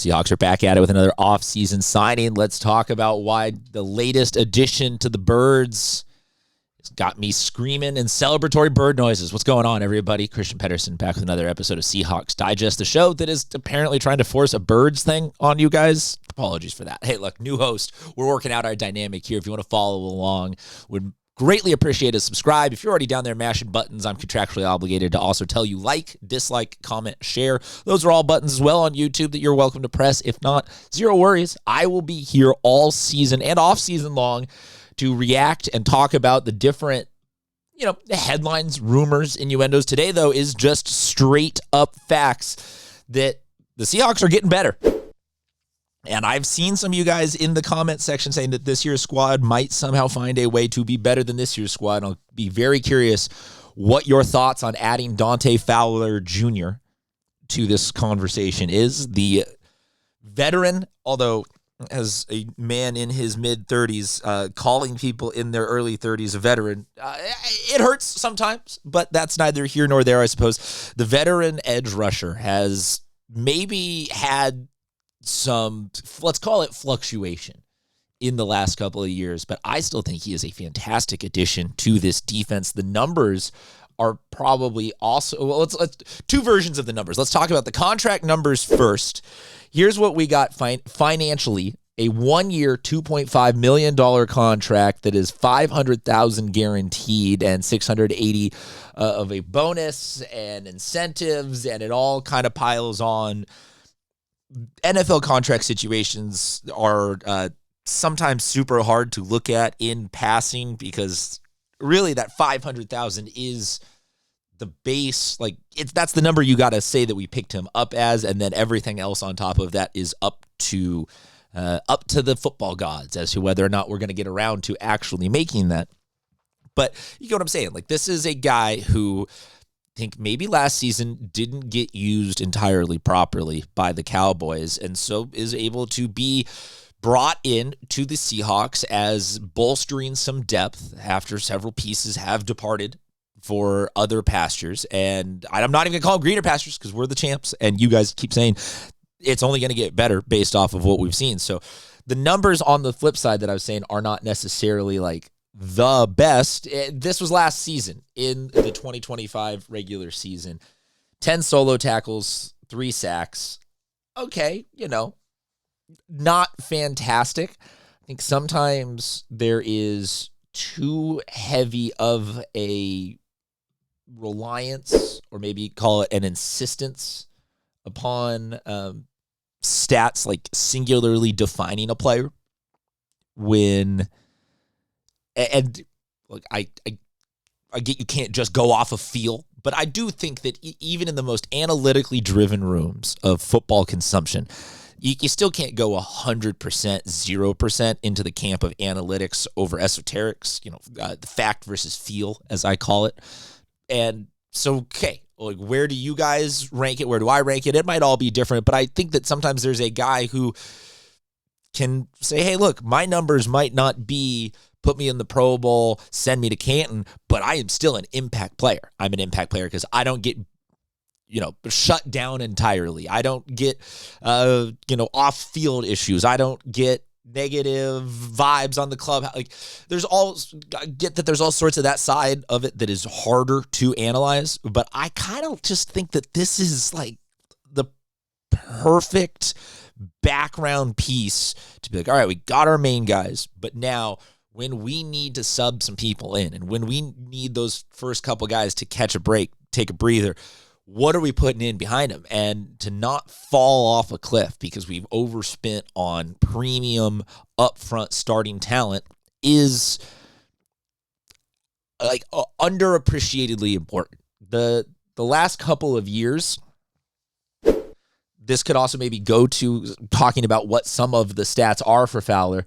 Seahawks are back at it with another offseason signing. Let's talk about why the latest addition to the Birds has got me screaming in celebratory bird noises. What's going on, everybody? Christian Pedersen back with another episode of Seahawks Digest, the show that is apparently trying to force a Birds thing on you guys. Apologies for that. Hey, look, new host. We're working out our dynamic here. If you want to follow along, would greatly appreciate a subscribe. If you're already down there mashing buttons, I'm contractually obligated to also tell you like, dislike, comment, share. Those are all buttons as well on YouTube that you're welcome to press. If not, zero worries. I will be here all season and off season long to react and talk about the different, the headlines, rumors, innuendos. Today, though, is just straight up facts that the Seahawks are getting better. And I've seen some of you guys in the comment section saying that this year's squad might somehow find a way to be better than this year's squad. And I'll be very curious what your thoughts on adding Dante Fowler Jr. to this conversation is. The veteran, although as a man in his mid-30s, calling people in their early 30s a veteran, it hurts sometimes, but that's neither here nor there, I suppose. The veteran edge rusher has maybe had some, let's call it fluctuation in the last couple of years, but I still think he is a fantastic addition to this defense. The numbers are probably also, well, let's two versions of the numbers. Let's talk about the contract numbers first. Here's what we got financially: a 1-year, $2.5 million contract that is $500,000 guaranteed and 680 of a bonus and incentives, and it all kind of piles on. NFL contract situations are sometimes super hard to look at in passing because really that $500,000 is the base. Like that's the number you got to say that we picked him up as, and then everything else on top of that is up to the football gods as to whether or not we're going to get around to actually making that. But you get what I'm saying? Like, this is a guy who I think maybe last season didn't get used entirely properly by the Cowboys, and so is able to be brought in to the Seahawks as bolstering some depth after several pieces have departed for other pastures. And I'm not even going to call them greener pastures because we're the champs, and you guys keep saying it's only going to get better based off of what we've seen. So the numbers on the flip side that I was saying are not necessarily like the best. This was last season in the 2025 regular season. 10 solo tackles, 3 sacks. Okay, not fantastic. I think sometimes there is too heavy of a reliance, or maybe call it an insistence, upon stats like singularly defining a player when... And look, I get you can't just go off of feel, but I do think that even in the most analytically driven rooms of football consumption, you still can't go 100%, 0% into the camp of analytics over esoterics, the fact versus feel, as I call it. And so, okay, like, where do you guys rank it? Where do I rank it? It might all be different, but I think that sometimes there's a guy who can say, hey, look, my numbers might not be put me in the Pro Bowl, send me to Canton, but I am still an impact player. I'm an impact player because I don't get, shut down entirely. I don't get, off-field issues. I don't get negative vibes on the club. Like, I get that there's all sorts of that side of it that is harder to analyze, but I kind of just think that this is like the perfect background piece to be like, all right, we got our main guys, but now when we need to sub some people in and when we need those first couple guys to catch a break, take a breather, what are we putting in behind them? And to not fall off a cliff because we've overspent on premium upfront starting talent is like underappreciatedly important. The last couple of years, this could also maybe go to talking about what some of the stats are for Fowler.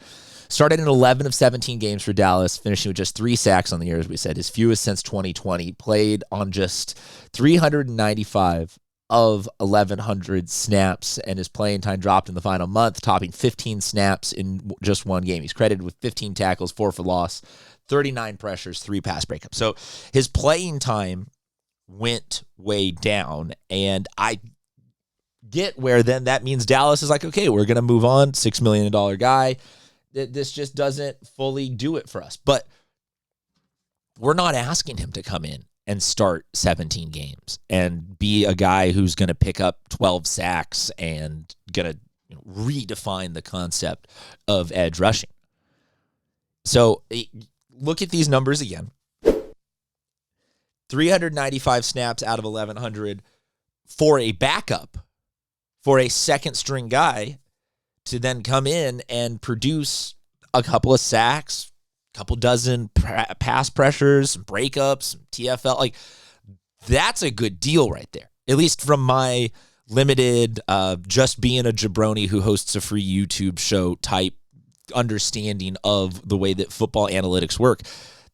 Started in 11 of 17 games for Dallas, finishing with just 3 sacks on the year, as we said, his fewest since 2020. Played on just 395 of 1,100 snaps, and his playing time dropped in the final month, topping 15 snaps in just one game. He's credited with 15 tackles, 4 for loss, 39 pressures, 3 pass breakups. So his playing time went way down, and I get where then that means Dallas is like, okay, we're going to move on, $6 million guy. This just doesn't fully do it for us. But we're not asking him to come in and start 17 games and be a guy who's going to pick up 12 sacks and going to redefine the concept of edge rushing. So look at these numbers again. 395 snaps out of 1,100 for a backup, for a second-string guy to then come in and produce a couple of sacks, a couple dozen pass pressures, some breakups, some TFL. Like, that's a good deal right there, at least from my limited just being a jabroni who hosts a free YouTube show type understanding of the way that football analytics work.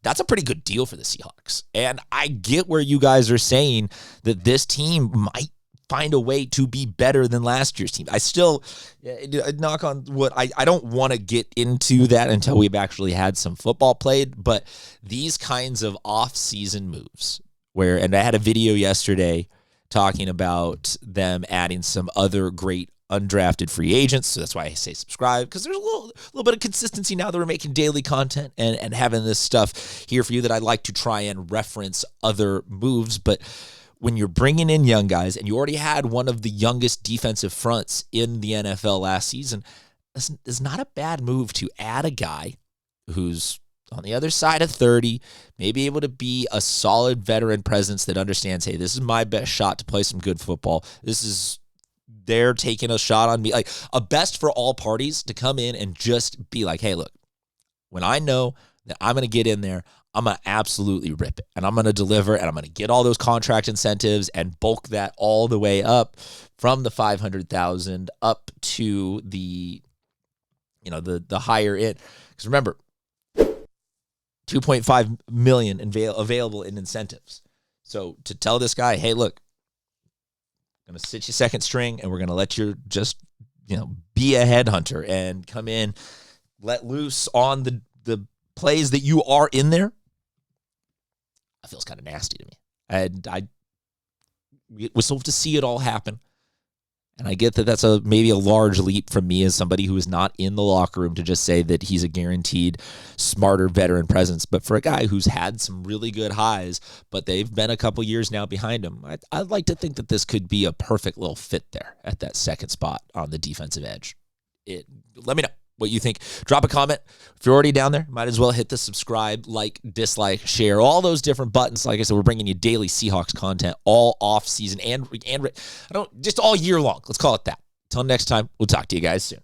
That's a pretty good deal for the Seahawks. And I get where you guys are saying that this team might find a way to be better than last year's team. I still, knock on wood, I don't want to get into that until we've actually had some football played, but these kinds of off-season moves and I had a video yesterday talking about them adding some other great undrafted free agents, so that's why I say subscribe, because there's a little bit of consistency now that we're making daily content and having this stuff here for you that I'd like to try and reference other moves. But when you're bringing in young guys, and you already had one of the youngest defensive fronts in the NFL last season, it's not a bad move to add a guy who's on the other side of 30, maybe able to be a solid veteran presence that understands, hey, this is my best shot to play some good football. They're taking a shot on me, like a best for all parties to come in and just be like, hey, look, when I know that I'm going to get in there, I'm going to absolutely rip it, and I'm going to deliver, and I'm going to get all those contract incentives and bulk that all the way up from the $500,000 up to the higher end. Because remember, $2.5 million available in incentives. So to tell this guy, hey, look, I'm going to sit you second string, and we're going to let you just, be a headhunter and come in, let loose on the plays that you are in there. That feels kind of nasty to me. And we're supposed to see it all happen. And I get that that's maybe a large leap from me as somebody who is not in the locker room to just say that he's a guaranteed smarter veteran presence. But for a guy who's had some really good highs, but they've been a couple years now behind him, I'd like to think that this could be a perfect little fit there at that second spot on the defensive edge. Let me know what you think. Drop a comment. If you're already down there, might as well hit the subscribe, like, dislike, share, all those different buttons. Like I said, we're bringing you daily Seahawks content all off season and just all year long. Let's call it that. Until next time, we'll talk to you guys soon.